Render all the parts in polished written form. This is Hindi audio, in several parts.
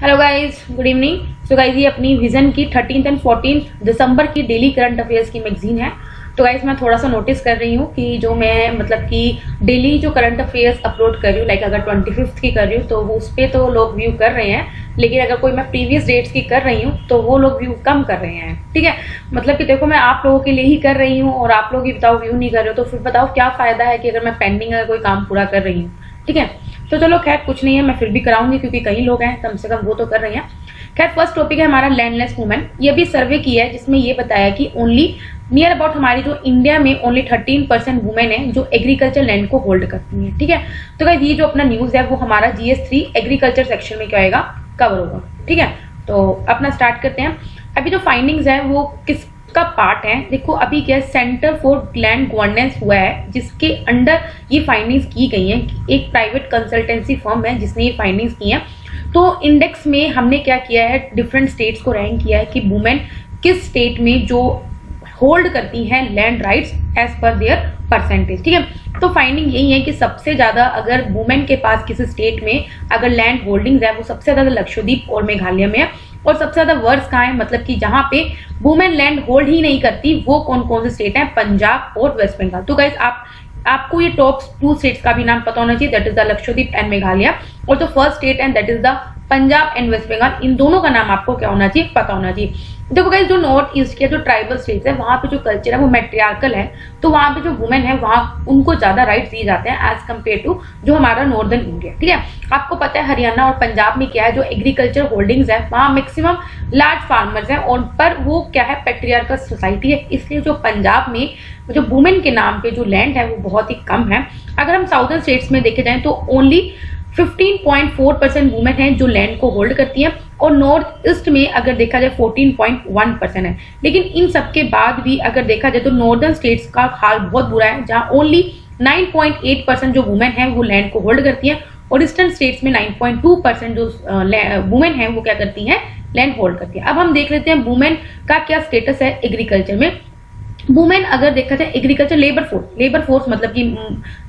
Hello guys, good evening. So guys, ये अपनी विजन की 13 एंड 14 दिसंबर की डेली करंट अफेयर्स की मैगजीन है। तो गाइस, मैं थोड़ा सा नोटिस कर रही हूँ कि जो मैं मतलब कि डेली जो करंट अफेयर्स अपलोड कर रही हूँ, लाइक अगर 25 की कर रही हूँ तो उस पर तो लोग व्यू कर रहे हैं, लेकिन अगर कोई मैं प्रीवियस डेट्स की कर रही हूँ तो वो लोग व्यू कम कर रहे हैं। ठीक है, मतलब कि देखो, मैं आप लोगों के लिए ही कर रही हूँ और आप लोग ही बताओ व्यू नहीं कर रहे हो, तो फिर बताओ क्या फायदा है कि अगर मैं पेंडिंग कोई काम पूरा कर रही हूँ। ठीक है, तो चलो खैर कुछ नहीं है, मैं फिर भी कराऊंगी क्योंकि कई लोग हैं, कम से कम वो तो कर रहे हैं। खैर, फर्स्ट टॉपिक है हमारा लैंडलेस वुमेन। ये भी सर्वे किया है जिसमें ये बताया कि ओनली नियर अबाउट हमारी जो इंडिया में ओनली 13% वुमेन है जो एग्रीकल्चर लैंड को होल्ड करती है। ठीक है, तो गाइस ये जो अपना न्यूज है वो हमारा GS3 एग्रीकल्चर सेक्शन में क्या होगा, कवर होगा। ठीक है, तो अपना स्टार्ट करते हैं। अभी जो फाइंडिंग्स है वो किसका पार्ट है, देखो अभी क्या सेंटर फॉर लैंड गवर्नेंस हुआ है जिसके अंडर ये फाइंडिंग्स की गई हैं। एक प्राइवेट कंसल्टेंसी फर्म है जिसने ये फाइंडिंग्स की हैं। तो इंडेक्स में हमने क्या किया है, डिफरेंट स्टेट्स को रैंक किया है कि वुमेन किस स्टेट में जो होल्ड करती हैं लैंड राइट्स एज पर देयर परसेंटेज। ठीक है, तो फाइंडिंग यही है कि सबसे ज्यादा अगर वुमेन के पास किसी स्टेट में अगर लैंड होल्डिंग्स है वो सबसे ज्यादा लक्षद्वीप और मेघालय में है। और सबसे ज्यादा वर्स कहाँ है, मतलब कि जहां पे वुमेन लैंड होल्ड ही नहीं करती वो कौन कौन से स्टेट है, पंजाब और वेस्ट बंगाल। तो गाइस आपको ये टॉप 2 स्टेट्स का भी नाम पता होना चाहिए, that is the Lakshadweep and Meghalaya, और जो फर्स्ट स्टेट है that is the Punjab and West Bengal. इन दोनों का नाम आपको क्या होना चाहिए, पता होना चाहिए। देखो गाइस, जो नॉर्थ ईस्ट के जो ट्राइबल स्टेट्स है वहां पे जो कल्चर है वो मैट्रियार्कल है, तो वहां पे जो वुमेन है वहां उनको ज्यादा राइट्स दिए जाते हैं एज कम्पेयर टू जो हमारा नॉर्दर्न इंडिया। ठीक है, आपको पता है हरियाणा और पंजाब में क्या है, जो एग्रीकल्चर होल्डिंग्स है वहां मैक्सिमम लार्ज फार्मर्स हैं, और पर वो क्या है, पैट्रियार्कल सोसाइटी है, इसलिए जो पंजाब में जो वुमेन के नाम पे जो लैंड है वो बहुत ही कम है। अगर हम साउदर्न स्टेट्स में देखे जाए तो ओनली 15.4% वुमेन है जो लैंड को होल्ड करती है, और नॉर्थ ईस्ट में अगर देखा जाए 14.1% है। लेकिन इन सबके बाद भी अगर देखा जाए तो नॉर्दर्न स्टेट्स का हाल बहुत बुरा है, जहां ओनली 9.8% जो वुमेन है वो लैंड को होल्ड करती है, और ईस्टर्न स्टेट्स में 9.2% जो वुमेन है वो क्या करती है, लैंड होल्ड करती है। अब हम देख लेते हैं वुमेन का क्या स्टेटस है एग्रीकल्चर में। वुमेन अगर देखा जाए एग्रीकल्चर लेबर फोर्स मतलब कि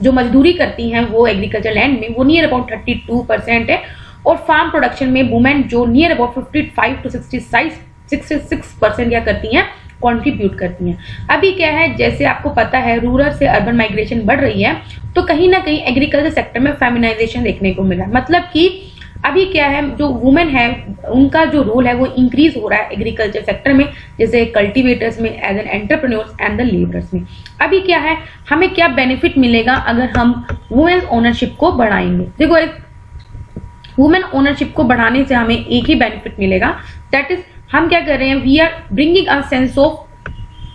जो मजदूरी करती हैं वो एग्रीकल्चर लैंड में वो नियर अबाउट 32% है, और फार्म प्रोडक्शन में वुमेन जो नियर अबाउट 55 to 66% क्या करती हैं, कंट्रीब्यूट करती हैं। अभी क्या है, जैसे आपको पता है रूरल से अर्बन माइग्रेशन बढ़ रही है, तो कहीं ना कहीं एग्रीकल्चर सेक्टर में फेमिनाइजेशन देखने को मिला। मतलब कि अभी क्या है, जो वुमेन है उनका जो रोल है वो इंक्रीज हो रहा है एग्रीकल्चर सेक्टर में, जैसे कल्टीवेटर्स में, as an entrepreneurs and the labourers में। अभी क्या है, हमें क्या बेनिफिट मिलेगा अगर हम वुमेन ओनरशिप को बढ़ाएंगे। देखो, वुमेन ओनरशिप को बढ़ाने से हमें एक ही बेनिफिट मिलेगा, दैट इज हम क्या कर रहे हैं, we are bringing a sense of,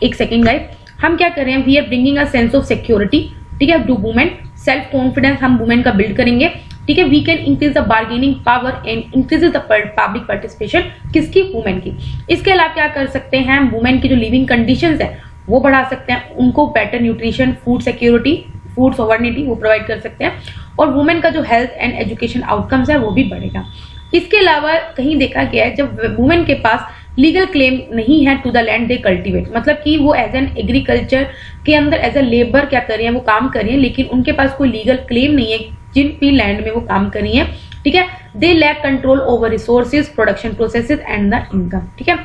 एक सेकेंड गाइस, हम क्या कर रहे हैं, we are bringing a sense of security. ठीक है, टू वुमेन, सेल्फ कॉन्फिडेंस हम वुमेन का बिल्ड करेंगे। ठीक है, we can increase the bargaining power and increase the public participation, किसकी, वुमेन की। इसके अलावा क्या कर सकते हैं हम, वुमेन की जो लिविंग कंडीशंस है वो बढ़ा सकते हैं, उनको better nutrition, food security, food sovereignty वो प्रोवाइड कर सकते हैं, और वुमेन का जो हेल्थ एंड एजुकेशन आउटकम्स है वो भी बढ़ेगा। इसके अलावा कहीं देखा गया है जब वुमेन के पास लीगल क्लेम नहीं है to the land they cultivate, मतलब कि वो एज एन एग्रीकल्चर के अंदर एज ए लेबर क्या कर रही है, वो काम कर रही है, लेकिन उनके पास कोई लीगल क्लेम नहीं है जिन भी लैंड में वो काम कर रही है। ठीक है, they lack control over resources, production processes and the income. ठीक है,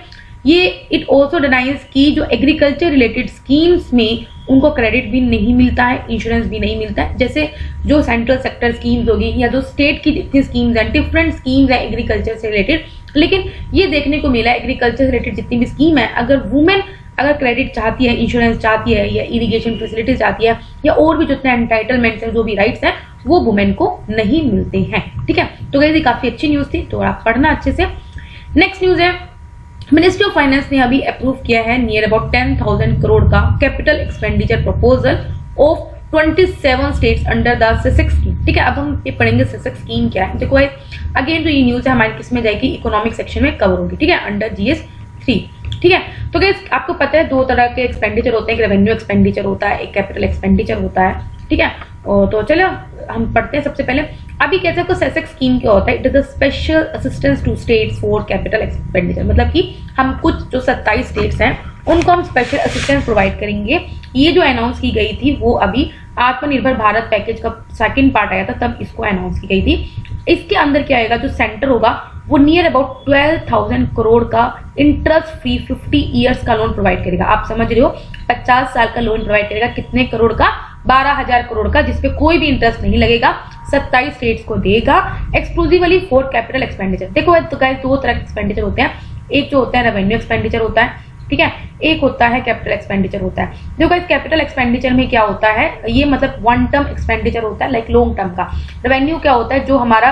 ये इट ऑल्सो डिनाइज की जो एग्रीकल्चर रिलेटेड स्कीम्स में उनको क्रेडिट भी नहीं मिलता है, इंश्योरेंस भी नहीं मिलता है, जैसे जो सेंट्रल सेक्टर स्कीम्स होगी या जो स्टेट की जितनी स्कीम्स हैं, डिफरेंट स्कीम्स है एग्रीकल्चर से रिलेटेड। लेकिन ये देखने को मिला एग्रीकल्चर से रिलेटेड जितनी भी स्कीम है, अगर वुमेन अगर क्रेडिट चाहती है, इंश्योरेंस चाहती है, या इरिगेशन फैसिलिटी चाहती है, या और भी जितने एंटाइटलमेंट्स हैं, जो भी राइट्स हैं, वो वुमेन को नहीं मिलते हैं। ठीक है, तो गाइस ये काफी अच्छी न्यूज थी, तो आप पढ़ना अच्छे से। नेक्स्ट न्यूज है, मिनिस्ट्री ऑफ फाइनेंस ने अभी अप्रूव किया है नियर अबाउट 10,000 करोड़ का capital expenditure proposal of 27 states under the सेसेक्स स्कीम। ठीक है, अब हम ये पढ़ेंगे सेसेक्स स्कीम क्या है। देखो अगेन जो ये न्यूज है हमारी किस में जाएगी, इकोनॉमिक सेक्शन में कवर होगी। ठीक है, अंडर GS3। ठीक है, तो गाइस आपको पता है 2 तरह के एक्सपेंडिचर होते हैं, एक रेवेन्यू एक्सपेंडिचर होता है, एक कैपिटल एक्सपेंडिचर होता है। ठीक है, तो चलो हम पढ़ते हैं सबसे पहले। अभी कैसे को सेसेक्स स्कीम क्या होता है, it is a special assistance to states for capital expenditure, मतलब कि हम कुछ जो 27 स्टेट्स हैं उनको हम स्पेशल असिस्टेंस प्रोवाइड करेंगे। ये जो अनाउंस की गई थी वो अभी आत्मनिर्भर भारत पैकेज का सेकंड पार्ट आया था तब इसको अनाउंस की गई थी। इसके अंदर क्या आएगा, जो सेंटर होगा वो नियर अबाउट 12,000 करोड़ का इंटरेस्ट फ्री 50 ईयर्स का लोन प्रोवाइड करेगा। आप समझ रहे हो, 50 साल का लोन प्रोवाइड करेगा। कितने करोड़ का? 12,000 करोड़ का, जिसपे कोई भी इंटरेस्ट नहीं लगेगा। 27 स्टेट्स को देगा एक्सक्लूसिवली फॉर कैपिटल एक्सपेंडिचर। देखो तो गाइस, दो तरह के एक्सपेंडिचर होते हैं। एक जो होता है रेवेन्यू एक्सपेंडिचर होता है, ठीक है, एक होता है कैपिटल एक्सपेंडिचर होता है। देखो गाइस, कैपिटल एक्सपेंडिचर में क्या होता है, ये मतलब वन टर्म एक्सपेंडिचर होता है, लाइक लॉन्ग टर्म का। रेवेन्यू क्या होता है, जो हमारा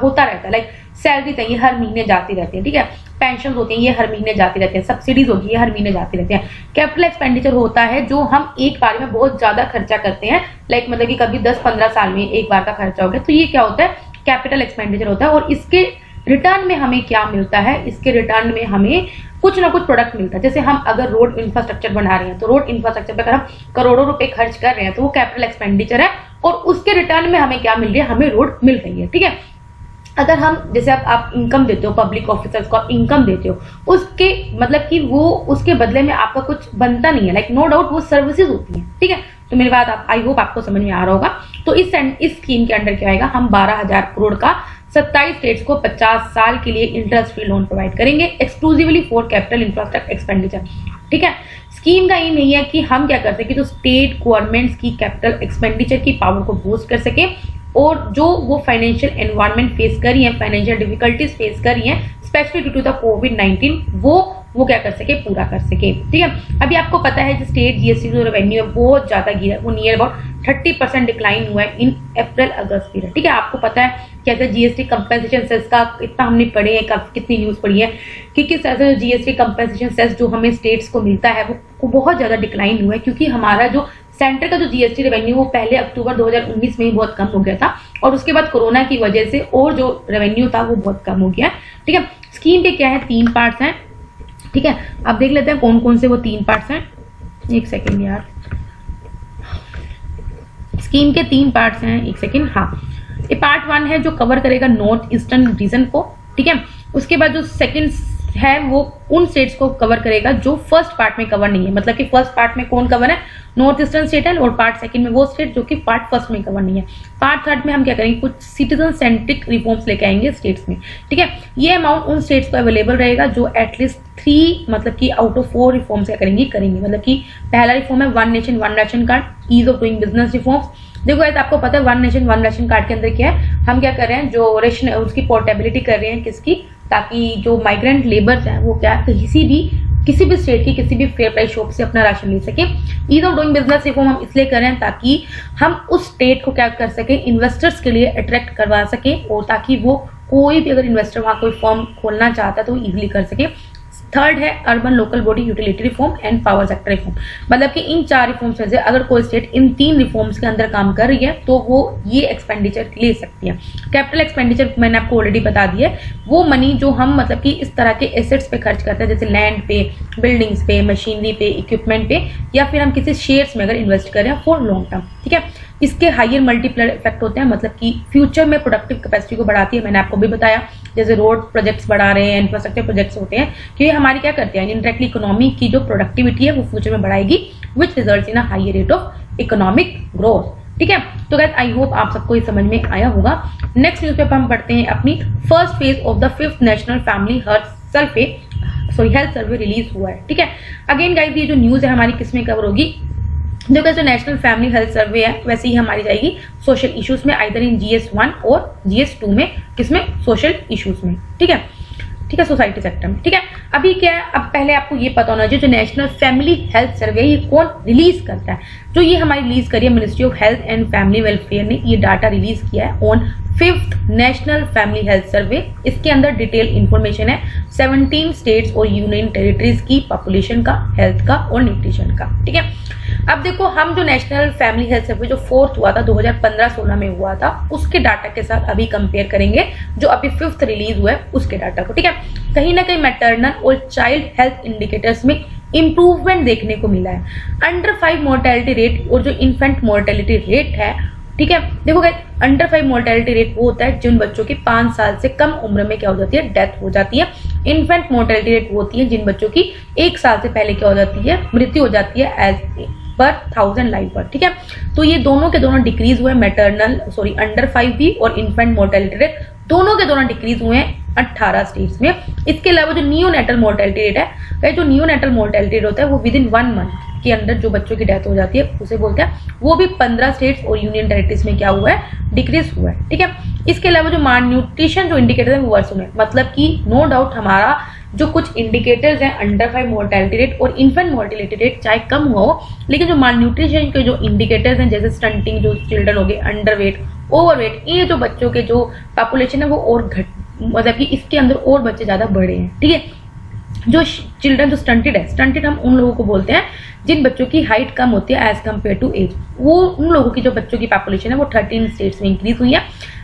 होता रहता है, लाइक सैलरी चाहिए हर महीने जाती रहती है, ठीक है, पेंशन होती है ये हर महीने जाती रहती है, सब्सिडीज होगी ये हर महीने जाती रहती है। कैपिटल एक्सपेंडिचर होता है जो हम एक बार में बहुत ज्यादा खर्चा करते हैं, लाइक मतलब कि कभी 10-15 साल में एक बार का खर्चा हो गया, तो ये क्या होता है, कैपिटल एक्सपेंडिचर होता है। और इसके रिटर्न में हमें क्या मिलता है, इसके रिटर्न में हमें कुछ ना कुछ प्रोडक्ट मिलता है। जैसे हम अगर रोड इंफ्रास्ट्रक्चर बना रहे हैं, तो रोड इंफ्रास्ट्रक्चर पे अगर हम करोड़ों रुपए खर्च कर रहे हैं, तो वो कैपिटल एक्सपेंडिचर है, और उसके रिटर्न में हमें क्या मिल रही है, हमें रोड मिल रही है, ठीक है। अगर हम जैसे आप इनकम देते हो, पब्लिक ऑफिसर्स को आप इनकम देते हो, उसके मतलब कि वो उसके बदले में आपका कुछ बनता नहीं है, लाइक नो डाउट वो सर्विसेज होती हैं, ठीक है। तो मेरी बात आप आई होप आपको समझ में आ रहा होगा। तो इस स्कीम के अंडर क्या आएगा, हम 12,000 करोड़ का 27 स्टेट्स को 50 साल के लिए इंटरेस्ट फ्री लोन प्रोवाइड करेंगे exclusively for capital infrastructure expenditure, ठीक है। स्कीम का एम यही है कि हम क्या कर सके, तो स्टेट गवर्नमेंट्स की कैपिटल एक्सपेंडिचर की पावर को बूस्ट कर सके, और जो वो फाइनेंशियल एनवायरनमेंट फेस कर रही है, फाइनेंशियल डिफिकल्टीज फेस कर रही है स्पेशली ड्यू टू द कोविड-19, वो क्या कर सके, पूरा कर सके, ठीक है। अभी आपको पता है जो स्टेट जीएसटी जो रेवेन्यू है बहुत ज्यादा गिरा, वो नियर अबाउट 30% डिक्लाइन हुआ है इन अप्रैल अगस्त पीरियड, ठीक है। आपको पता है कैसे जीएसटी कंपेंसेशन सेस का इतना हमने पढ़े हैं, कितनी न्यूज पढ़ी है कि किस तरह से जो जीएसटी कंपेंसेशन सेस जो हमें स्टेट्स को मिलता है वो बहुत ज्यादा डिक्लाइन हुआ है, क्योंकि हमारा जो सेंटर का जो जीएसटी रेवेन्यू वो पहले अक्टूबर 2019 में ही बहुत कम हो गया था, और उसके बाद कोरोना की वजह से और जो रेवेन्यू था वो बहुत कम हो गया, ठीक है। स्कीम के क्या है, 3 पार्ट्स हैं, ठीक है। अब देख लेते हैं कौन कौन से वो 3 पार्ट्स हैं। एक सेकेंड यार, स्कीम के 3 पार्ट्स हैं, एक सेकेंड, हाँ। ये पार्ट 1 है जो कवर करेगा नॉर्थ ईस्टर्न रीजन को, ठीक है। उसके बाद जो सेकंड है वो उन स्टेट्स को कवर करेगा जो फर्स्ट पार्ट में कवर नहीं है, मतलब कि फर्स्ट पार्ट में कौन कवर है, नॉर्थ ईस्टर्न स्टेट है, और पार्ट सेकंड में वो स्टेट जो कि पार्ट फर्स्ट में कवर नहीं है। पार्ट थर्ड में हम क्या करेंगे, कुछ सिटीजन सेंट्रिक रिफॉर्म्स लेके आएंगे स्टेट्स में, ठीक है। ये अमाउंट उन स्टेट्स को अवेलेबल रहेगा जो एटलीस्ट 3 मतलब कि आउट ऑफ 4 रिफॉर्म्स क्या करेंगे, मतलब कि पहला रिफॉर्म है one nation one ration card, ease of doing business reforms. देखो ऐसा आपको पता है one nation one ration card के अंदर क्या है, हम क्या कर रहे हैं, जो रेशन उसकी पोर्टेबिलिटी कर रहे हैं, किसकी, ताकि जो माइग्रेंट लेबर्स हैं वो क्या किसी भी स्टेट की किसी भी फेयर प्राइस शॉप से अपना राशन ले सके। Ease of doing business reform हम इसलिए कर रहे हैं ताकि हम उस स्टेट को क्या कर सके, इन्वेस्टर्स के लिए अट्रैक्ट करवा सके, और ताकि वो कोई भी अगर इन्वेस्टर वहां कोई फर्म खोलना चाहता है तो वो इजिली कर सके। थर्ड है urban local body utility reform and power sector reform, मतलब कि इन 4 रिफॉर्म्स में से अगर कोई स्टेट इन 3 रिफॉर्म्स के अंदर काम कर रही है तो वो ये एक्सपेंडिचर ले सकती है। कैपिटल एक्सपेंडिचर मैंने आपको ऑलरेडी बता दिया, वो मनी जो हम मतलब कि इस तरह के एसेट्स पे खर्च करते हैं, जैसे लैंड पे, बिल्डिंग्स पे, मशीनरी पे, इक्विपमेंट पे, या फिर हम किसी शेयर्स में अगर इन्वेस्ट कर रहे हैं फॉर लॉन्ग टर्म, ठीक है। इसके हायर मल्टीप्लायर इफेक्ट होते हैं, मतलब कि फ्यूचर में प्रोडक्टिव कैपेसिटी को बढ़ाती है। मैंने आपको भी बताया जैसे रोड प्रोजेक्ट्स बढ़ा रहे हैं, इंफ्रास्ट्रक्चर प्रोजेक्ट्स होते हैं, कि हमारी क्या करते हैं, इनडायरेक्टली इकोनॉमी की जो प्रोडक्टिविटी है वो फ्यूचर में बढ़ाएगी, which results in a higher rate of economic growth, ठीक है। तो गाइस आई होप आप सबको ये समझ में आया होगा। नेक्स्ट न्यूज़पेपर हम पढ़ते हैं अपनी first phase of the 5th national family health survey release हुआ है, ठीक है। अगेन गाइस ये जो न्यूज है हमारी किसमें कवर होगी, देखो जो नेशनल फैमिली हेल्थ सर्वे है वैसे ही हमारी जाएगी सोशल इश्यूज में, आइदर इन GS1 और GS2 में, किसमें, सोशल इश्यूज में, ठीक है, सोसाइटी सेक्टर में, ठीक है। अभी क्या है, अब पहले आपको ये पता होना चाहिए जो नेशनल फैमिली हेल्थ सर्वे ये कौन रिलीज करता है, जो ये हमारी रिलीज करी है ministry of health and family welfare ने ये डाटा रिलीज किया है on 5th national family health survey. इसके अंदर डिटेल इंफॉर्मेशन है 17 स्टेट्स और यूनियन टेरिटरीज की पॉपुलेशन का, हेल्थ का और न्यूट्रिशन का, ठीक है। अब देखो हम जो नेशनल फैमिली हेल्थ सर्वे जो 4th हुआ था 2015-16 में हुआ था, उसके डाटा के साथ अभी कंपेयर करेंगे जो अभी 5th रिलीज हुआ है उसके डाटा को, ठीक है। कहीं ना कहीं मैटरनल और चाइल्ड हेल्थ इंडिकेटर्स में इंप्रूवमेंट देखने को मिला है। अंडर 5 मोर्टेलिटी रेट और जो इन्फेंट मोर्टेलिटी रेट है, ठीक है। देखो अंडर 5 मोर्टेलिटी रेट वो होता है जिन बच्चों की 5 साल से कम उम्र में क्या हो जाती है, डेथ हो जाती है। इन्फेंट मोर्टेलिटी रेट वो होती है जिन बच्चों की 1 साल से पहले क्या हो जाती है, मृत्यु हो जाती है एज पर 1000 लाइफ पर, ठीक है। तो ये दोनों के दोनों डिक्रीज हुए, अंडर 5 भी और इन्फेंट मोर्टेलिटी रेट दोनों के दोनों डिक्रीज हुए हैं 18 स्टेट्स में। इसके अलावा जो नियोनेटल मोर्टेलिटी रेट है, जो नियोनेटल मोर्टेलिटी रेट होता है वो विद इन 1 मंथ के अंदर जो बच्चों की डेथ हो जाती है उसे बोलते हैं, वो भी 15 स्टेट्स और यूनियन टेरिटरीज में क्या हुआ है, डिक्रीज हुआ है। ठीक है, इसके अलावा जो माल न्यूट्रिशन जो इंडिकेटर है वो वर्ष में, मतलब कि नो डाउट हमारा जो कुछ इंडिकेटर्स हैं अंडर 5 मोर्टेलिटी रेट और इन्फेंट मोर्टेलिटी रेट चाहे कम हो, लेकिन जो माल न्यूट्रिशन के जो इंडिकेटर्स हैं जैसे स्टंटिंग, जो चिल्ड्रन हो गए, अंडरवेट, ओवरवेट, ये जो बच्चों के जो पॉपुलेशन है वो और घट, मतलब कि इसके अंदर और बच्चे ज्यादा बढ़े हैं। ठीक है, जो चिल्ड्रन जो स्टंटेड है, स्टंटेड हम उन लोगों को बोलते हैं जिन बच्चों की हाइट कम होती है एज कम्पेयर टू एज, वो उन लोगों की जो बच्चों की पॉपुलेशन है वो 13 स्टेट्स में इंक्रीज हुई है,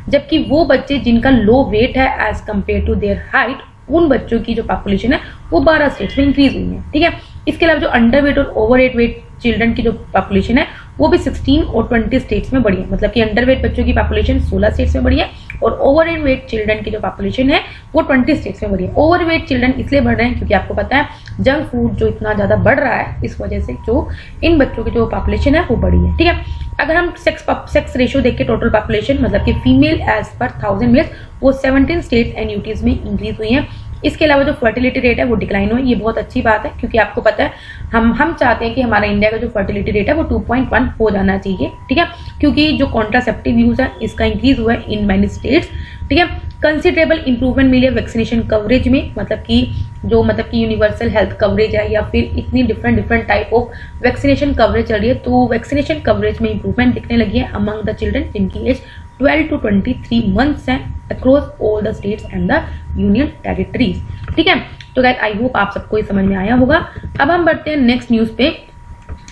जबकि वो बच्चे जिनका लो वेट है as compared to their height, उन बच्चों की जो पॉपुलेशन है वो 12 स्टेट्स में इंक्रीज हुई है। ठीक है, इसके अलावा जो अंडरवेट और ओवरवेट चिल्ड्रन की जो पॉपुलेशन है वो भी 16 और 20 स्टेट्स में बढ़ी है, मतलब कि अंडरवेट बच्चों की पॉपुलेशन 16 स्टेट्स में बढ़ी है और ओवरवेट चिल्ड्रन की जो पॉपुलेशन है वो 20 स्टेट्स में बढ़ी है। ओवरवेट चिल्ड्रन इसलिए बढ़ रहे हैं क्योंकि आपको पता है जंक फूड जो इतना ज्यादा बढ़ रहा है, इस वजह से जो इन बच्चों की जो पॉपुलेशन है वो बढ़ी है। ठीक है, अगर हम सेक्स रेशियो देख के टोटल पॉपुलेशन, मतलब कि फीमेल एज पर 1000 मेल्स, वो 17 स्टेट्स एंड यूटीज में इंक्रीज हुई है। इसके अलावा जो फर्टिलिटी रेट है वो डिक्लाइन हुई, ये बहुत अच्छी बात है क्योंकि आपको पता है हम चाहते हैं कि हमारा इंडिया का जो फर्टिलिटी रेट है वो 2.1 हो जाना चाहिए। ठीक है, क्योंकि जो कॉन्ट्रासेप्टिव यूज है इसका इंक्रीज हुआ है इन मैनी स्टेट्स। ठीक है, कंसिडरेबल इंप्रूवमेंट मिली है वैक्सीनेशन कवरेज में, मतलब कि यूनिवर्सल हेल्थ कवरेज है या फिर इतनी different type of vaccination coverage चल रही है, तो वैक्सीनेशन कवरेज में इंप्रूवमेंट दिखने लगी है अमंग द चिल्ड्रन जिनकी एज 12 to 23 मंथ्स हैं across all the states and the union territories. ठीक है, तो गाइस आई होप आप सबको ये समझ में आया होगा। अब हम बढ़ते हैं नेक्स्ट न्यूज पे,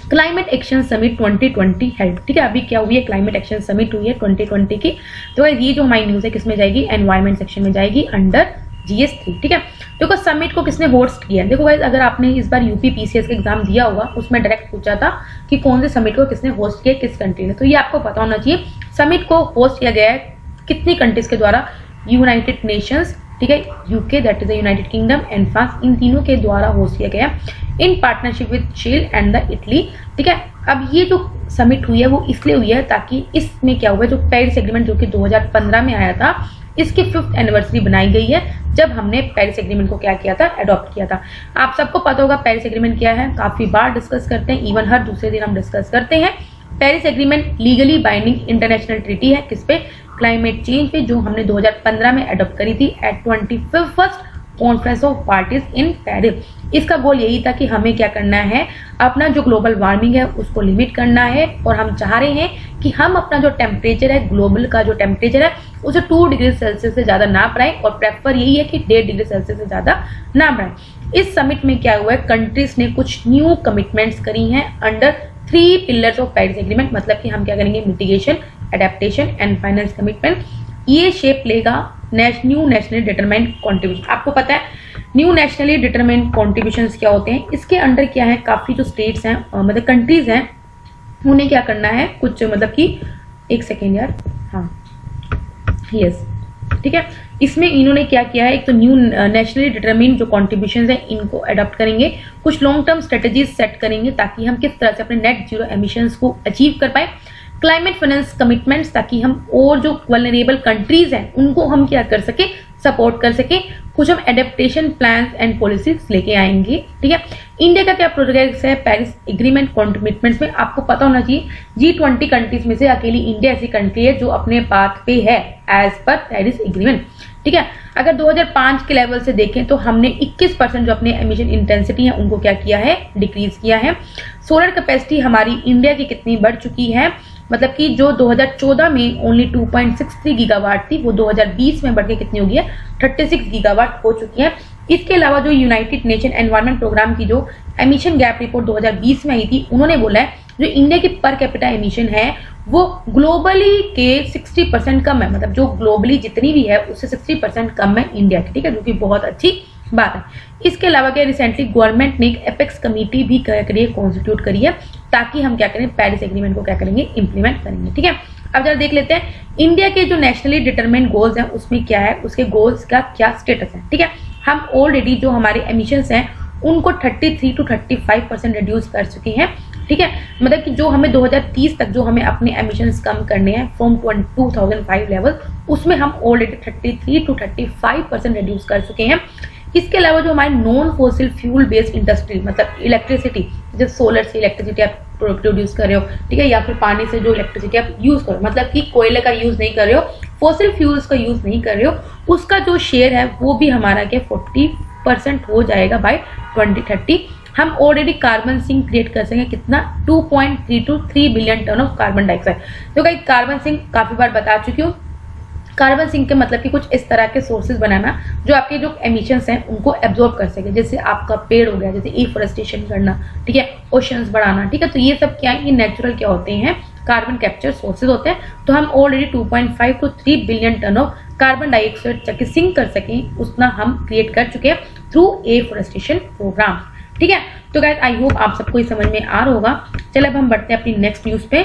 क्लाइमेट एक्शन समिट 2020 हेल्ड। ठीक है, अभी क्या हुई है, क्लाइमेट एक्शन समिट हुई है 2020 की। तो ये जो हमारी न्यूज है किसमें जाएगी, एनवायरमेंट सेक्शन में जाएगी अंडर GS3। ठीक है, देखो समिट को किसने होस्ट किया है, देखो गाइस अगर आपने इस बार यूपी PCS का एग्जाम दिया होगा उसमें डायरेक्ट पूछा था कि कौन से समिट को किसने होस्ट किया, किस कंट्री ने, तो ये आपको पता होना चाहिए। समिट को होस्ट किया गया है कितनी कंट्रीज के द्वारा, यूनाइटेड नेशंस, ठीक है, UK that is the United Kingdom and France, इन तीनों के द्वारा होस्ट किया गया in partnership with Chile and the Italy. ठीक है, अब ये जो समिट हुई है वो इसलिए हुई है ताकि इसमें क्या हुआ, जो पेरिस एग्रीमेंट जो कि 2015 में आया था, इसकी 5th एनिवर्सरी बनाई गई है जब हमने पेरिस एग्रीमेंट को क्या किया था, अडॉप्ट किया था। आप सबको पता होगा पेरिस एग्रीमेंट क्या है, काफी बार डिस्कस करते हैं, इवन हर दूसरे दिन हम डिस्कस करते हैं। Paris agreement legally binding international treaty है, किस पे, क्लाइमेट चेंज पे, जो हमने 2015 में अडॉप्ट करी थी at 25th conference of parties in Paris. इसका गोल यही था कि हमें क्या करना है, अपना जो ग्लोबल वार्मिंग है उसको लिमिट करना है, और हम चाह रहे हैं कि हम अपना जो टेम्परेचर है, ग्लोबल का जो टेम्परेचर है उसे 2 डिग्री सेल्सियस से ज्यादा ना बढ़ाएं, और प्रेफर यही है कि 1.5 डिग्री सेल्सियस से ज्यादा ना बढ़ाएं। इस समिट में क्या हुआ है, कंट्रीज ने कुछ न्यू कमिटमेंट्स करी हैं under 3 pillars of Paris agreement, मतलब कि हम क्या करेंगे, mitigation, adaptation and finance commitment. ये शेप लेगा न्यू नेशनली डिटरमाइंड कॉन्ट्रीब्यूशन। आपको पता है न्यू नेशनली डिटरमाइंड कॉन्ट्रीब्यूशंस क्या होते हैं, इसके अंडर क्या है, काफी जो स्टेट्स हैं मतलब कंट्रीज हैं उन्हें क्या करना है, कुछ मतलब कि एक सेकेंड यार, हाँ यस, ठीक है, इसमें इन्होंने क्या किया है, एक तो न्यू नेशनली डिटरमाइंड जो कॉन्ट्रीब्यूशंस हैं इनको अडॉप्ट करेंगे, कुछ लॉन्ग टर्म स्ट्रेटेजीज सेट करेंगे ताकि हम किस तरह से अपने नेट जीरो एमिशंस को अचीव कर पाए, क्लाइमेट फाइनेंस कमिटमेंट्स ताकि हम और जो वल्नरेबल कंट्रीज हैं उनको हम क्या कर सके, सपोर्ट कर सके, कुछ हम एडेप्टेशन प्लान्स एंड पॉलिसीज लेके आएंगे। ठीक है, इंडिया का क्या प्रोजेक्ट है पेरिस एग्रीमेंट कमिटमेंट्स में, आपको पता होना चाहिए G20 कंट्रीज में से अकेली इंडिया ऐसी कंट्री है जो अपने पाथ पे है एज पर पेरिस एग्रीमेंट। ठीक है, अगर 2005 के लेवल से देखें तो हमने 21% जो अपने एमिशन इंटेंसिटी है उनको क्या किया है, डिक्रीज किया है। सोलर कैपेसिटी हमारी इंडिया की कितनी बढ़ चुकी है, मतलब कि जो 2014 में ओनली 2.63 गीगावाट थी वो 2020 में बढ़ के कितनी हो गई है, 36 गीगावाट हो चुकी है। इसके अलावा जो यूनाइटेड नेशन एनवायरमेंट प्रोग्राम की जो एमिशन गैप रिपोर्ट 2020 में आई थी, उन्होंने बोला है जो इंडिया की पर कैपिटा एमिशन है वो ग्लोबली के 60% कम है, मतलब जो ग्लोबली जितनी भी है उससे 60% कम है इंडिया की। ठीक है, जो कि बहुत अच्छी बात है। इसके अलावा क्या रिसेंटली गवर्नमेंट ने एक एपेक्स कमेटी भी कॉन्स्टिट्यूट करी है ताकि हम क्या करें, पेरिस एग्रीमेंट को क्या करेंगे, इंप्लीमेंट करेंगे। ठीक है, अब जरा देख लेते हैं इंडिया के जो नेशनली डिटरमाइंड गोल्स हैं उसमें क्या है, उसके गोल्स का क्या स्टेटस है। ठीक है, हम ऑलरेडी जो हमारे एमिशंस हैं उनको 33 to 35% रिड्यूस कर चुके हैं। ठीक है, मतलब कि जो हमें 2030 तक जो हमें अपने एमिशंस कम करने हैं फ्रॉम 2005 लेवल, उसमें हम ऑलरेडी 33 to 35% रिड्यूस कर चुके हैं। इसके अलावा जो हमारे non fossil fuel based industry, मतलब इलेक्ट्रिसिटी, जैसे सोलर से इलेक्ट्रिसिटी आप प्रोड्यूस कर रहे हो, ठीक है, या फिर पानी से जो इलेक्ट्रिसिटी आप यूज करो, मतलब कि कोयले का यूज नहीं कर रहे हो, फोसिल फ्यूल्स का यूज नहीं कर रहे हो, उसका जो शेयर है वो भी हमारा क्या 40% हो जाएगा बाय 2030। हम ऑलरेडी कार्बन सिंक क्रिएट कर सकेंगे कितना 2.3 to 3 billion ton of carbon dioxide. तो गाइस कार्बन सिंक काफी बार बता चुकी हूँ। कार्बन सिंक के मतलब कि कुछ इस तरह के सोर्सेज बनाना जो आपके जो एमिशंस हैं उनको एब्जॉर्ब कर सके, जैसे आपका पेड़ हो गया, जैसे इफोरेस्टेशन करना, ठीक है, ओशंस बढ़ाना, ठीक है। तो ये सब क्या है, ये नेचुरल क्या होते हैं, कार्बन कैप्चर सोर्सेज होते हैं। तो हम already 2.5 to 3 billion ton of carbon dioxide ताकि सिंक कर सकें उतना हम क्रिएट कर चुके हैं थ्रू एफोरेस्टेशन प्रोग्राम, ठीक है। तो गाइस आई होप आप सबको ये समझ में आ रहा होगा। चलो अब हम बढ़ते हैं अपनी नेक्स्ट न्यूज पे।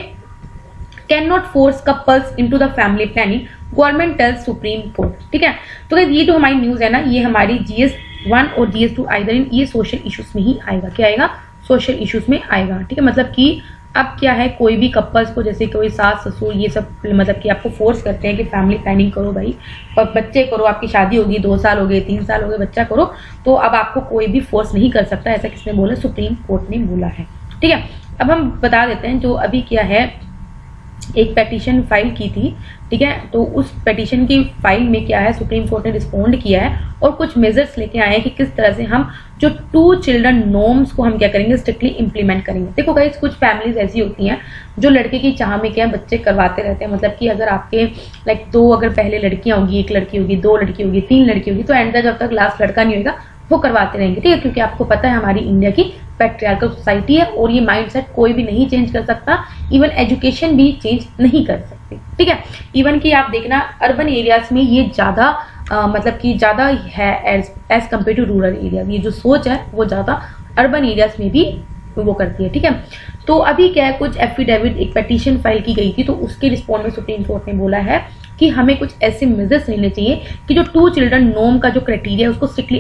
Can not force couples into the family planning, government tells supreme court, ठीक है। तो ये जो हमारी न्यूज है ना, ये हमारी GS1 और GS2 आइदर इन ये सोशल इश्यूज में ही आएगा। क्या आएगा, सोशल इश्यूज में आएगा, ठीक है। मतलब कि अब क्या है, कोई भी कपल्स को जैसे कोई सास ससुर ये सब मतलब कि आपको फोर्स करते हैं कि फैमिली प्लानिंग करो भाई, बच्चे करो, आपकी शादी होगी, 2 साल हो गए, 3 साल हो गए, बच्चा करो, तो अब आपको कोई भी फोर्स नहीं कर सकता। ऐसा किसने बोला, सुप्रीम कोर्ट ने बोला है, ठीक है। अब हम बता देते हैं जो अभी क्या है, एक पेटिशन फाइल की थी, ठीक है। तो उस पेटिशन की फाइल में क्या है, सुप्रीम कोर्ट ने रिस्पॉन्ड किया है और कुछ मेजर्स लेके आए हैं कि किस तरह से हम जो 2 चिल्ड्रन नॉर्म्स को हम क्या करेंगे, स्ट्रिक्टली इंप्लीमेंट करेंगे। देखो गाइस, कुछ फैमिलीज ऐसी होती हैं जो लड़के की चाह में क्या बच्चे करवाते रहते हैं। मतलब कि अगर आपके लाइक 2 अगर पहले लड़कियां होगी, 1 लड़की होगी, 2 लड़की होगी, 3 लड़की होगी, तो एंड जब तक लास्ट लड़का नहीं होगा वो करवाते रहेंगे, ठीक है। क्योंकि आपको पता है हमारी इंडिया की पैट्रियार्कल सोसाइटी है और ये माइंडसेट कोई भी नहीं चेंज कर सकता, इवन एजुकेशन भी चेंज नहीं कर सकती, ठीक है। इवन कि आप देखना अर्बन एरियाज में ये ज्यादा मतलब कि ज्यादा है as compared to rural area. ये जो सोच है वो ज्यादा अर्बन एरियाज में भी वो करती है, ठीक है। तो अभी क्या है, कुछ एफिडेविट एक पेटिशन फाइल की गई थी, तो उसके रिस्पॉन्ड में सुप्रीम कोर्ट ने बोला है कि हमें कुछ ऐसे मेजर्स लेने चाहिए कि जो 2 चिल्ड्रन नॉर्म का जो क्राइटेरिया है उसको स्ट्रिक्टली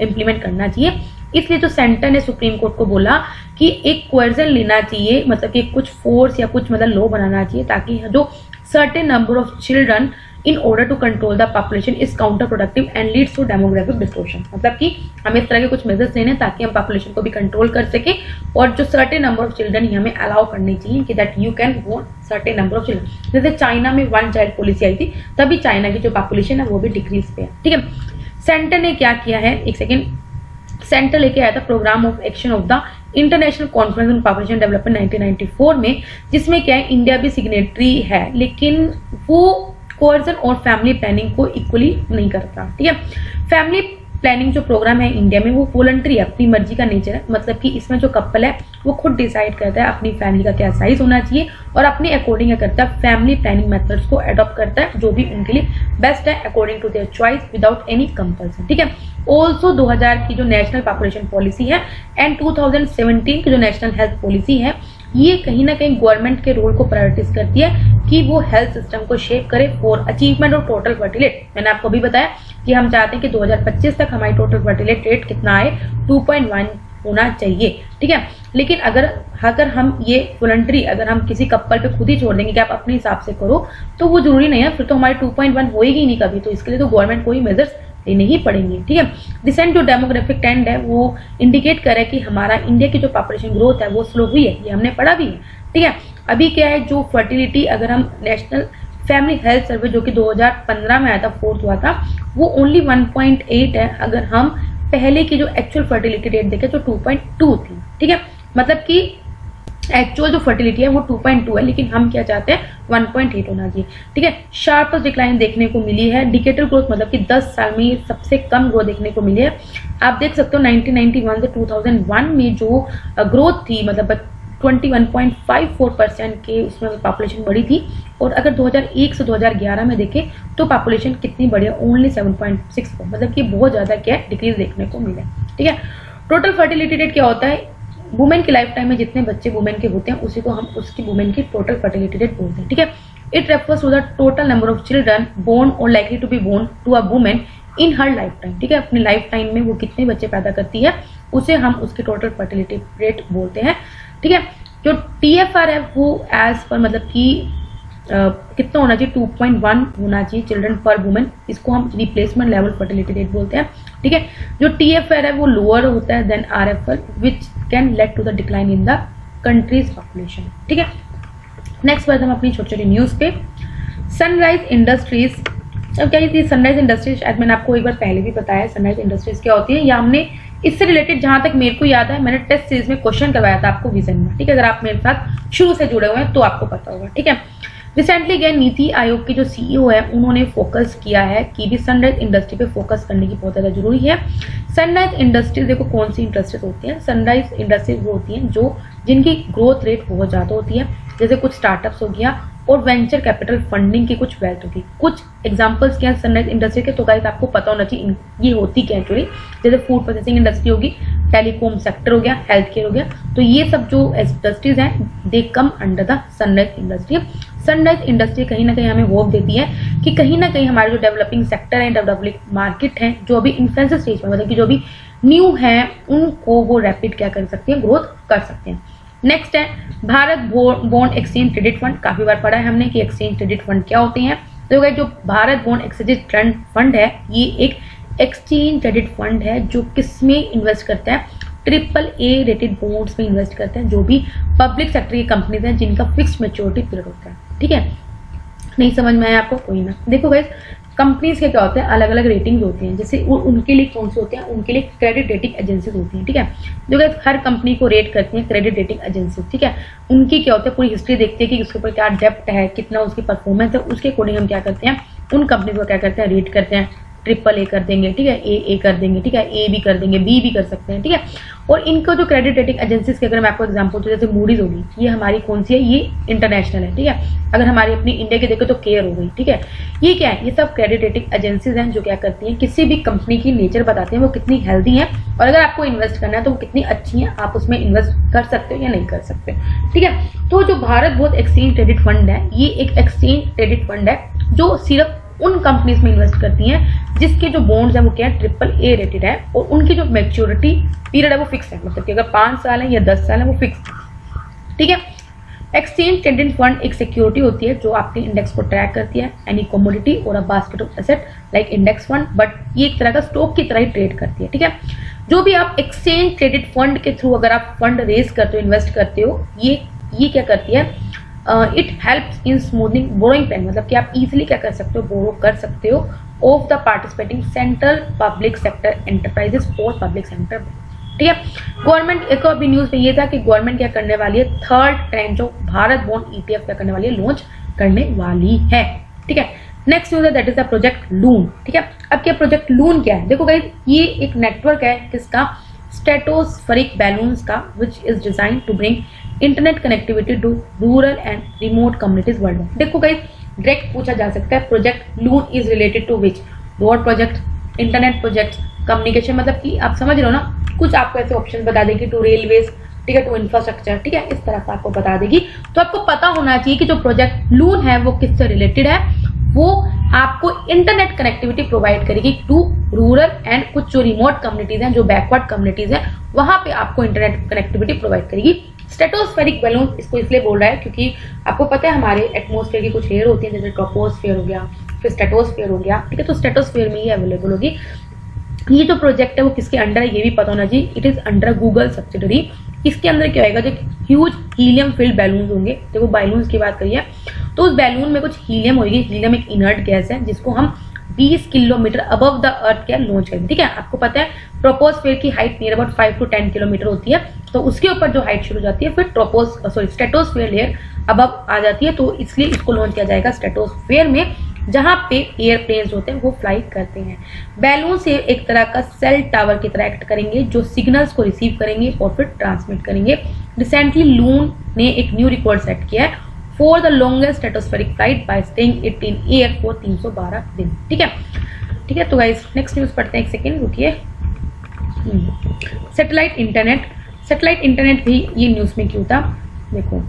इंप्लीमेंट करना चाहिए। इसलिए जो सेंटर ने सुप्रीम कोर्ट को बोला कि एक कोएर्जन लेना चाहिए, मतलब कि कुछ फोर्स या कुछ मतलब लॉ बनाना चाहिए ताकि जो certain number of children in order to control the population is counterproductive and leads to demographic distortion। मतलब कि हमें इस तरह के कुछ मेजर्स लेने ताकि हम पॉपुलेशन को भी कंट्रोल कर सके और जो सर्टेन नंबर ऑफ चिल्ड्रन ही हमें अलाउ करनी चाहिए कि that you can born certain number of children. जैसे चाइना में 1 चाइल्ड पॉलिसी आई थी, तभी चाइना की जो पॉपुलेशन है वो भी डिक्रीज पे है, ठीक है। सेंटर ने क्या किया है, एक सेकेंड, सेंटर लेके आया था programme of action of the international conference on population development 1994 में, जिसमें क्या है इंडिया भी सिग्नेटरी है, लेकिन वो कोर्जन और फैमिली प्लानिंग को इक्वली नहीं करता, ठीक है। फैमिली प्लानिंग जो प्रोग्राम है इंडिया में वो वॉलंटरी है, अपनी मर्जी का नेचर है। मतलब कि इसमें जो कपल है वो खुद डिसाइड करता है अपनी फैमिली का क्या साइज होना चाहिए और अपने अकॉर्डिंग क्या करता है, फैमिली प्लानिंग मेथड्स को अडॉप्ट करता है जो भी उनके लिए बेस्ट है according to their choice without any compulsion, ठीक है। ऑल्सो 2000 की जो नेशनल पॉपुलेशन पॉलिसी है एंड 2017 की जो नेशनल हेल्थ पॉलिसी है, ये कहीं ना कहीं गवर्नमेंट के रोल को प्रायोरिटाइज करती है कि वो हेल्थ सिस्टम को शेप करे for achievement of total fertility. मैंने आपको भी बताया कि हम चाहते हैं कि 2025 तक हमारी टोटल फर्टिलिटी रेट कितना आए, 2.1 होना चाहिए, ठीक है। लेकिन अगर हम ये वॉलंटरी अगर हम किसी कपल पे खुद ही छोड़ देंगे कि आप अपने हिसाब से करो, तो वो जरूरी नहीं है, फिर तो हमारी 2.1 होएगी नहीं कभी। तो इसके लिए तो गवर्नमेंट को ही मेजर्स लेने ही पड़ेंगे, ठीक है। रिसेंट जो डेमोग्राफिक ट्रेंड है वो इंडिकेट करे कि हमारा इंडिया की जो पॉपुलेशन ग्रोथ है वो स्लो हुई है, ये हमने पढ़ा भी है, ठीक है। अभी क्या है, जो फर्टिलिटी अगर हम नेशनल फैमिली हेल्थ सर्वे जो कि 2015 में आया था, 4th हुआ था, वो ओनली 1.8 है। अगर हम पहले की जो एक्चुअल फर्टिलिटी रेट देखें जो 2.2 थी, ठीक है। मतलब कि एक्चुअल जो फर्टिलिटी है वो 2.2 है, लेकिन हम क्या चाहते हैं 1.8 होना चाहिए, ठीक है। शार्पेस्ट डिक्लाइन देखने को मिली है, डिकेटल ग्रोथ मतलब कि 10 साल में ये सबसे कम ग्रोथ देखने को मिली है। आप देख सकते हो 1991 से 2001 में जो ग्रोथ थी, मतलब 21.54% के उसमें पॉपुलेशन बढ़ी थी, और अगर 2001 से 2011 में देखें तो पॉपुलेशन कितनी बढ़ी है, ओनली 7.64, मतलब कि बहुत ज्यादा क्या डिक्रीज देखने को मिला, ठीक है। टोटल फर्टिलिटी रेट क्या होता है, वुमेन की लाइफ टाइम में जितने बच्चे वुमेन के होते हैं उसी को हम उसकी वुमेन की टोटल फर्टिलिटी रेट बोलते हैं, ठीक है। It refers to the total number of children born or likely to be born to a women in her lifetime, ठीक है। अपनी लाइफ टाइम में वो कितने बच्चे पैदा करती है उसे हम उसकी टोटल फर्टिलिटी रेट बोलते हैं, ठीक है। जो TFR है वो एज पर मतलब कि कितना होना चाहिए, 2.1 होना चाहिए चिल्ड्रन पर वुमेन, इसको हम रिप्लेसमेंट लेवल फर्टिलिटी रेट बोलते हैं, ठीक है। जो TFR है वो लोअर होता है than RFL which can lead to the decline in the country's population, ठीक है। नेक्स्ट बात हम अपनी छोटी छोटी न्यूज पे, सनराइज इंडस्ट्रीज। अब क्या थी सनराइज इंडस्ट्रीज, शायद मैंने आपको एक बार पहले भी बताया सनराइज इंडस्ट्रीज क्या होती है, या हमने इससे रिलेटेड जहां तक मेरे को याद है मैंने टेस्ट सीरीज में क्वेश्चन करवाया था आपको विजन में, ठीक है। अगर आप मेरे साथ शुरू से जुड़े हुए हैं तो आपको पता होगा, ठीक है। रिसेंटली गए नीति आयोग के जो CEO है उन्होंने फोकस किया है कि भी सनराइज इंडस्ट्री पे फोकस करने की बहुत ज़्यादा जरूरी है। सनराइज इंडस्ट्रीज देखो कौन सी इंडस्ट्रीज होती हैं, सनराइज इंडस्ट्रीज वो होती हैं जो जिनकी ग्रोथ रेट बहुत ज़्यादा होती है, जैसे कुछ स्टार्टअप्स हो गया और वेंचर कैपिटल फंडिंग की कुछ वेल्थ होगी। कुछ एग्जांपल्स क्या है सनराइज इंडस्ट्री के, तो गाइस आपको पता होना चाहिए ये होती क्या एक्चुअली, जैसे फूड प्रोसेसिंग इंडस्ट्री होगी, टेलीकॉम सेक्टर हो गया, हेल्थ केयर हो गया, तो ये सब जो इंडस्ट्रीज हैं they come under the sunrise industry. Sunrise industry कहीं ना कहीं हमें होप देती है कि कहीं ना कहीं हमारे जो डेवलपिंग सेक्टर है, डेवलपिंग मार्केट है, जो अभी इन्फ्लुएंसर स्टेज में मतलब कि जो अभी न्यू है, उनको वो रैपिड क्या कर सकते हैं, ग्रोथ कर सकते हैं। नेक्स्ट है Bharat bond exchange traded fund. काफी बार पढ़ा है हमने कि एक्सचेंज ट्रेडेड फंड क्या होते हैं। तो जो Bharat bond exchange trend fund है ये एक एक्सचेंज ट्रेडेड फंड है जो किसमें इन्वेस्ट करता है, AAA रेटेड बॉन्ड्स में इन्वेस्ट करते हैं जो भी पब्लिक सेक्टर की कंपनीज हैं जिनका फिक्स्ड मैच्योरिटी पीरियड होता है, ठीक है। नहीं समझ में आया आपको, कोई ना। देखो गाइस कंपनीज के क्या होते हैं, अलग अलग रेटिंग्स होती हैं, जैसे उनके लिए कौन से होते हैं, उनके लिए क्रेडिट रेटिंग एजेंसीज होती हैं, ठीक है। जो गाइस हर कंपनी को रेट करती हैं क्रेडिट रेटिंग एजेंसीज, ठीक है। उनकी क्या होता है पूरी हिस्ट्री देखती है कि उसके ऊपर क्या डेप्ट है, कितना उसकी परफॉर्मेंस है, उसके अकॉर्डिंग हम क्या करते हैं उन कंपनीज को क्या करते हैं रेट करते हैं। AAA कर देंगे, ठीक है, AA कर देंगे, ठीक है, A भी कर देंगे, B भी कर सकते हैं, ठीक है। और इनको जो क्रेडिट रेटिंग एजेंसीज के अगर मैं आपको एग्जांपल दूं, जैसे मूडीज होगी, ये हमारी कौन सी है, ये इंटरनेशनल है, ठीक है। अगर हमारी अपनी इंडिया की देखें तो केयर हो गई, ठीक है। ये क्या है, ये सब क्रेडिट रेटिंग एजेंसीज हैं जो क्या करती हैं किसी भी कंपनी की नेचर बताते हैं वो कितनी हेल्दी है और अगर आपको इन्वेस्ट करना है तो वो कितनी अच्छी है, आप उसमें इन्वेस्ट कर सकते हो या नहीं कर सकते, ठीक है। तो जो Bharat bond exchange traded fund है ये एक एक्सचेंज ट्रेडेड फंड है जो सिर्फ उन कंपनीज में इन्वेस्ट करती हैं जिसके जो बॉन्ड्स है वो क्या है AAA रेटेड है और उनकी जो मैच्योरिटी पीरियड है वो फिक्स है, मतलब कि अगर 5 साल है या 10 साल है वो फिक्स, ठीक है। एक्सचेंज ट्रेडेड फंड एक सिक्योरिटी होती है जो आपके इंडेक्स को ट्रैक करती है, एनी कमोडिटी और a basket of asset like index fund, but ये एक तरह का स्टॉक की तरह ही ट्रेड करती है, ठीक है। जो भी आप एक्सचेंज ट्रेडेड फंड के थ्रू अगर आप फंड रेज करते हो, इन्वेस्ट करते हो, ये क्या करती है, it helps in smoothing borrowing plan, मतलब कि आप इजीली क्या कर सकते हो, बोरो कर सकते हो of the participating central public sector enterprises और पब्लिक सेक्टर, ठीक है। गवर्नमेंट एक अभी न्यूज में ये था कि गवर्नमेंट क्या करने वाली है, third trench of Bharat bond ETF क्या करने वाली है, लॉन्च करने वाली है, ठीक है। नेक्स्ट न्यूज है दैट इज द प्रोजेक्ट लून, ठीक है। अब क्या प्रोजेक्ट लून क्या है, देखो गाइस ये एक नेटवर्क है किसका, स्ट्रेटोस्फेरिक बैलून्स का, which is design to bring internet connectivity to rural and remote communities world wide. देखो गाइस डायरेक्ट पूछा जा सकता है project loon is related to which, road project, internet project, communication, मतलब कि आप समझ रहे हो ना, कुछ आपको ऐसे ऑप्शन बता देगी टू रेलवेज, ठीक है, टू इंफ्रास्ट्रक्चर, ठीक है, इस तरह का आपको बता देगी। तो आपको पता होना चाहिए कि जो प्रोजेक्ट लून है वो किससे रिलेटेड है, वो आपको इंटरनेट कनेक्टिविटी प्रोवाइड करेगी टू रूरल एंड कुछ जो रिमोट कम्युनिटीज हैं, जो बैकवर्ड कम्युनिटीज हैं, वहां पे आपको इंटरनेट कनेक्टिविटी प्रोवाइड करेगी। स्ट्रेटोस्फेरिक बैलून इसको इसलिए बोल रहा है क्योंकि आपको पता है हमारे एटमॉस्फेयर की कुछ लेयर होती है, जैसे ट्रोपोस्फेयर हो गया, फिर स्ट्रेटोस्फेयर हो गया, ठीक है। तो स्ट्रेटोस्फेयर में ही अवेलेबल होगी। ये जो प्रोजेक्ट है वो किसके अंडर है ये भी पता होना चाहिए, it is under Google subsidiary. इसके अंदर क्या होगा, जो ह्यूज हीलियम फिल्ड बैलून होंगे, देखो बैलून्स की बात करिए तो उस बैलून में कुछ हीलियम होगी, हीलियम एक इनर्ट गैस है जिसको हम 20 किलोमीटर अबव द अर्थ क्या लॉन्च करेंगे, ठीक है। आपको पता है ट्रोपोस्फेयर की height near about 5 to 10 kilometre होती है, तो उसके ऊपर जो हाइट शुरू हो जाती है फिर स्ट्रेटोस्फेयर लेयर अबव आ जाती है, तो इसलिए इसको लॉन्च किया जाएगा स्ट्रेटोस्फेयर में, जहां पे एयरप्लेन्स होते हैं वो फ्लाई करते हैं। बैलून से एक तरह का सेल टावर की तरह एक्ट करेंगे जो सिग्नल्स को रिसीव करेंगे और फिर ट्रांसमिट करेंगे। रिसेंटली लून ने एक न्यू रिकॉर्ड सेट किया है for the longest stratospheric flight bye staying it in air for 312 दिन, ठीक है, ठीक है। तो गाइस नेक्स्ट न्यूज पढ़ते हैं, एक सेकेंड रुकिए। सैटेलाइट इंटरनेट, सैटेलाइट इंटरनेट भी ये न्यूज में क्यों था, देखो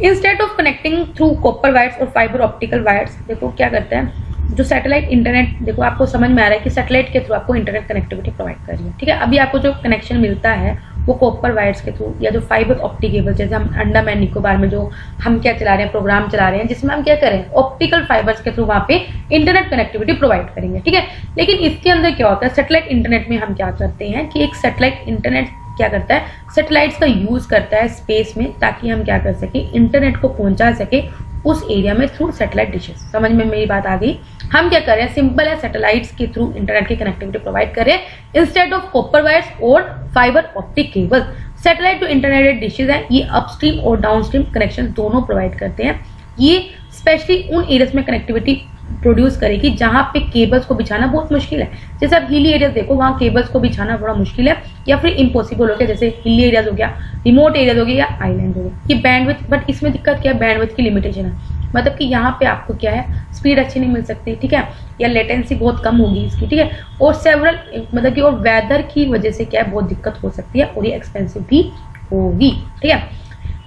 instead of connecting through copper wires और फाइबर ऑप्टिकल वायर्स, देखो क्या करता है जो सैटेलाइट इंटरनेट, देखो आपको समझ में आ रहा है कि सैटेलाइट के थ्रू आपको इंटरनेट कनेक्टिविटी प्रोवाइड कर रही है, ठीक है। अभी आपको जो कनेक्शन मिलता है वो कॉपर वायर्स के थ्रू या जो फाइबर ऑप्टिक केबल, जैसे हम अंडमान निकोबार में जो हम क्या चला रहे हैं, प्रोग्राम चला रहे हैं जिसमें हम क्या करें, ऑप्टिकल फाइबर्स के थ्रू वहाँ पे इंटरनेट कनेक्टिविटी प्रोवाइड करेंगे। ठीक है, लेकिन इसके अंदर क्या होता है, सैटेलाइट इंटरनेट में हम क्या करते हैं कि एक सैटेलाइट इंटरनेट क्या करता है, सैटेलाइट्स का यूज करता है स्पेस में, ताकि हम क्या कर सके, इंटरनेट को पहुंचा सके उस एरिया में थ्रू सैटेलाइट डिशेस। समझ में मेरी बात आ गई। हम क्या कर रहे हैं, सिंपल है, सैटेलाइट्स के थ्रू इंटरनेट की कनेक्टिविटी प्रोवाइड कर रहे हैं इंस्टेड ऑफ कॉपर वायर्स और फाइबर ऑप्टिक केबल। सैटेलाइट जो इंटरनेट डिशेज है ये अपस्ट्रीम और डाउनस्ट्रीम कनेक्शन दोनों प्रोवाइड करते हैं। ये स्पेशली उन एरियाज में कनेक्टिविटी प्रोड्यूस करेगी जहां पे केबल्स को बिछाना बहुत मुश्किल है। जैसे आप हिली एरियाज देखो, वहां केबल्स को बिछाना बड़ा मुश्किल है या फिर इम्पॉसिबल हो गया, जैसे हिली एरियाज हो गया, रिमोट एरियाज हो गया या आइलैंड हो गया। ये बैंडविड्थ, बट इसमें दिक्कत क्या है, बैंडविड्थ की लिमिटेशन है, मतलब कि यहाँ पे आपको क्या है, स्पीड अच्छी नहीं मिल सकती, ठीक है, या लेटेंसी बहुत कम होगी इसकी, ठीक है, और सेवरल मतलब कि और वेदर की वजह से क्या है, बहुत दिक्कत हो सकती है और ये एक्सपेंसिव भी होगी। ठीक है,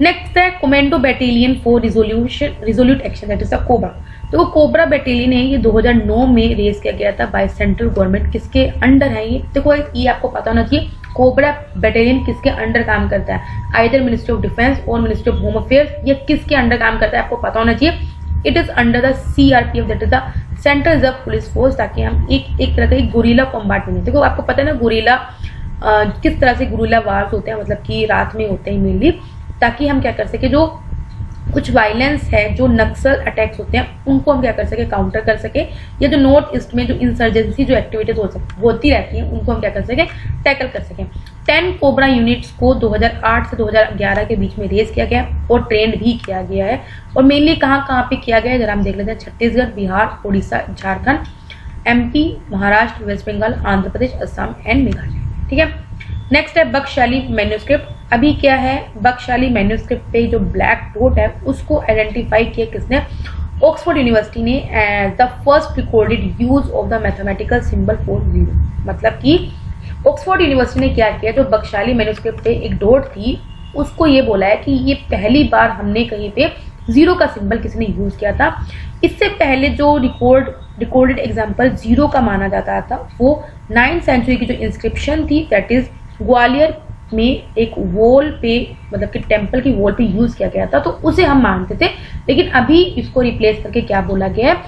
नेक्स्ट है commando battalion for resolute action, that is the cobra. तो वो कोबरा बैटेलियन है, ये 2009 में रेस किया गया था बाय सेंट्रल गवर्नमेंट। किसके अंडर है ये, देखो ये आपको पता होना चाहिए, कोबरा बैटेलियन किसके अंडर काम करता है, आइदर मिनिस्ट्री ऑफ डिफेंस और मिनिस्ट्री ऑफ होम अफेयर्स, ये किसके अंडर काम करता है आपको पता होना चाहिए। It is under the CRPF, that is the central reserve police force, ताकि हम एक तरह का गुरिल्ला कॉम्बैट में, देखो आपको पता है ना गुरिल्ला किस तरह से गुरिल्ला वार्स होते हैं, मतलब कि रात में होते हैं मेनली, ताकि हम क्या कर सके, जो कुछ वायलेंस है, जो नक्सल अटैक्स होते हैं उनको हम क्या कर सके, काउंटर कर सके, या जो नॉर्थ ईस्ट में जो इंसर्जेंसी जो एक्टिविटीज होती रहती हैं उनको हम क्या कर सके, टैकल कर सके। 10 कोबरा यूनिट्स को 2008 से 2011 के बीच में रेस किया गया और ट्रेंड भी किया गया है, और मेनली कहाँ पे किया गया है जरा हम देख लेते हैं, छत्तीसगढ़, बिहार, उड़ीसा, झारखंड, MP, महाराष्ट्र, वेस्ट बंगाल, आंध्र प्रदेश, असम एंड मेघालय। ठीक है, नेक्स्ट है बख्शाली मैन्यूस्क्रिप्ट। अभी क्या है, बख्शाली मैन्यूस्क्रिप्ट पे जो ब्लैक डॉट है उसको आइडेंटिफाई किया किसने, ऑक्सफोर्ड यूनिवर्सिटी ने, as the first recorded use of the mathematical symbol for zero. मतलब कि ऑक्सफोर्ड यूनिवर्सिटी ने क्या किया, जो बख्शाली मैन्यूस्क्रिप्ट पे एक डॉट थी उसको ये बोला है कि ये पहली बार हमने कहीं पे जीरो का सिंबल किसी ने यूज किया था। इससे पहले जो रिकॉर्डेड एग्जाम्पल जीरो का माना जाता था वो 9th सेंचुरी की जो इंस्क्रिप्शन थी, दैट इज ग्वालियर में एक वॉल पे, मतलब कि टेम्पल की वॉल पे यूज किया गया था, तो उसे हम मानते थे। लेकिन अभी इसको रिप्लेस करके क्या बोला गया है,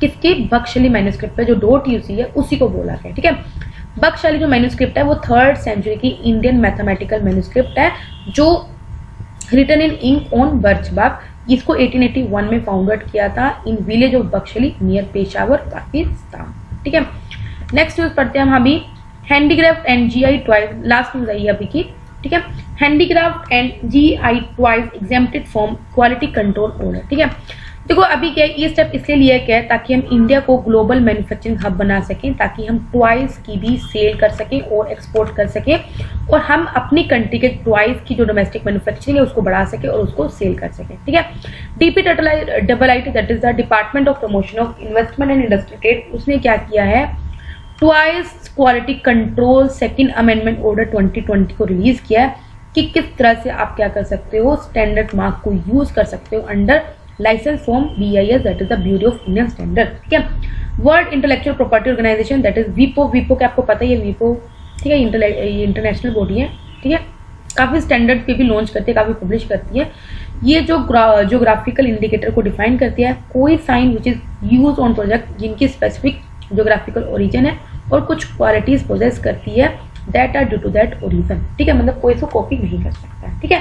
किसके, बख्शाली मैन्यूस्क्रिप्ट पे जो डॉट यूज है उसी को बोला गया। ठीक है, बख्शाली जो मैन्यूस्क्रिप्ट है वो 3rd सेंचुरी की इंडियन मैथमेटिकल मैन्यूस्क्रिप्ट है, जो written in ink on birchbark. इसको 1881 में फाउंडेड किया था in village of Bakhshali near Peshawar, Pakistan. ठीक है, नेक्स्ट न्यूज पढ़ते हैं हम अभी, handicraft and GI toys, last news आई अभी की। ठीक है, handicraft and GI toys exempted from quality control order. ठीक है, देखो अभी क्या ये स्टेप इसलिए लिया गया है ताकि हम इंडिया को ग्लोबल मैन्युफैक्चरिंग हब बना सकें, ताकि हम टॉयज की भी सेल कर सकें और एक्सपोर्ट कर सकें, और हम अपनी कंट्री के टॉयज की जो डोमेस्टिक मैन्युफैक्चरिंग है उसको बढ़ा सके और उसको सेल कर सकें। ठीक है, DPIIT, that is the department of promotion of investment and industry trade, उसने क्या किया है, toys quality control second amendment order 2020 को रिलीज किया है कि किस तरह से आप क्या कर सकते हो, स्टैंडर्ड मार्क को यूज कर सकते हो under licence from BIS, that is the bureau of Indian standard. ठीक है, world intellectual property organisation, that is WIPO के आपको पता ही है WIPO, ठीक है, इंटरनेशनल बॉडी है। ठीक है, काफी स्टैंडर्ड पे भी लॉन्च करती है, काफी पब्लिश करती है। ये जो ज्योग्राफिकल इंडिकेटर को डिफाइन करती है, कोई sign which is use on project जिनकी स्पेसिफिक ज्योग्राफिकल ओरिजिन है और कुछ क्वालिटीज पोजेस करती है that are due to that origin. ठीक है, मतलब कोई इसको कॉपी नहीं कर सकता है। ठीक है,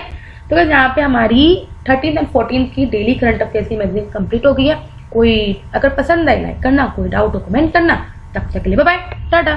तो गाइस यहाँ पे हमारी 13th and 14th की डेली करंट अफेयर्स की मैगजीन कंप्लीट हो गई है। कोई अगर पसंद आई लाइक करना, कोई डाउट हो कमेंट करना। तब तक के लिए बाय बाय, टाटा।